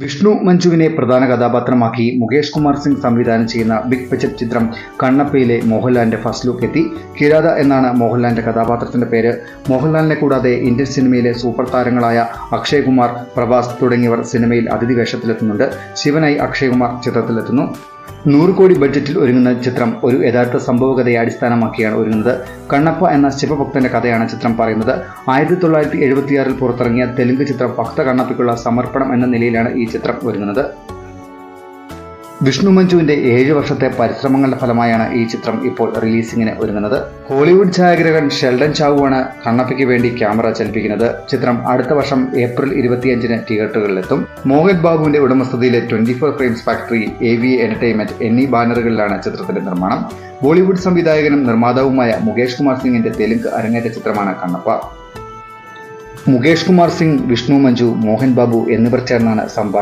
വിഷ്ണു മഞ്ജുവിനെ പ്രധാന കഥാപാത്രമാക്കി മുകേഷ് കുമാർ സിംഗ് സംവിധാനം ചെയ്യുന്ന ബിഗ് ബജറ്റ് ചിത്രം കണ്ണപ്പയിലെ മോഹൻലാലിന്റെ ഫസ്റ്റ് ലുക്ക് എത്തി. കിരാത എന്നാണ് മോഹൻലാലിന്റെ കഥാപാത്രത്തിന്റെ പേര്. മോഹൻലാലിനെ കൂടാതെ ഇന്ത്യൻ സിനിമയിലെ സൂപ്പർ താരങ്ങളായ അക്ഷയ് കുമാർ, പ്രഭാസ് തുടങ്ങിയവർ സിനിമയിൽ അതിഥി വേഷത്തിലെത്തുന്നുണ്ട്. ശിവനായി അക്ഷയ് കുമാർ ചിത്രത്തിലെത്തുന്നു. 100 കോടി ബഡ്ജറ്റിൽ ഒരുങ്ങുന്ന ചിത്രം ഒരു യഥാർത്ഥ സംഭവകഥയെ അടിസ്ഥാനമാക്കിയാണ് ഒരുങ്ങുന്നത്. കണ്ണപ്പ എന്ന ശിവഭക്തന്റെ കഥയാണ് ചിത്രം പറയുന്നത്. 1976 പുറത്തിറങ്ങിയ തെലുങ്ക് ചിത്രം ഭക്ത കണ്ണപ്പയ്ക്കുള്ള സമർപ്പണം എന്ന നിലയിലാണ് ഈ ചിത്രം ഒരുങ്ങുന്നത്. വിഷ്ണു മഞ്ജുവിന്റെ 7 വർഷത്തെ പരിശ്രമങ്ങളുടെ ഫലമായാണ് ഈ ചിത്രം ഇപ്പോൾ റിലീസിങ്ങിന് ഒരുങ്ങുന്നത്. ഹോളിവുഡ് ഛായാഗ്രഹകൻ ഷെൽഡൻ ചാവുവാണ് കണ്ണപ്പയ്ക്ക് വേണ്ടി ക്യാമറ ചലിപ്പിക്കുന്നത്. ചിത്രം അടുത്ത വർഷം ഏപ്രിൽ 25-ന് തിയേറ്ററുകളിലെത്തും. മോഹൻ ബാബുവിന്റെ ഉടമസ്ഥതയിലെ 24 ഫ്രെയിംസ് ഫാക്ടറി, AVA എന്റർടൈൻമെന്റ് എന്നീ ബാനറുകളിലാണ് ചിത്രത്തിന്റെ നിർമ്മാണം. ബോളിവുഡ് സംവിധായകനും നിർമ്മാതാവുമായ മുകേഷ് കുമാർ സിംഗിന്റെ തെലുങ്ക് അരങ്ങേറ്റ ചിത്രമാണ് കണ്ണപ്പ. മുകേഷ് കുമാർ സിംഗ്, വിഷ്ണു മഞ്ജു, മോഹൻ ബാബു എന്നിവർ ചേർന്നാണ് സംഭാഷണം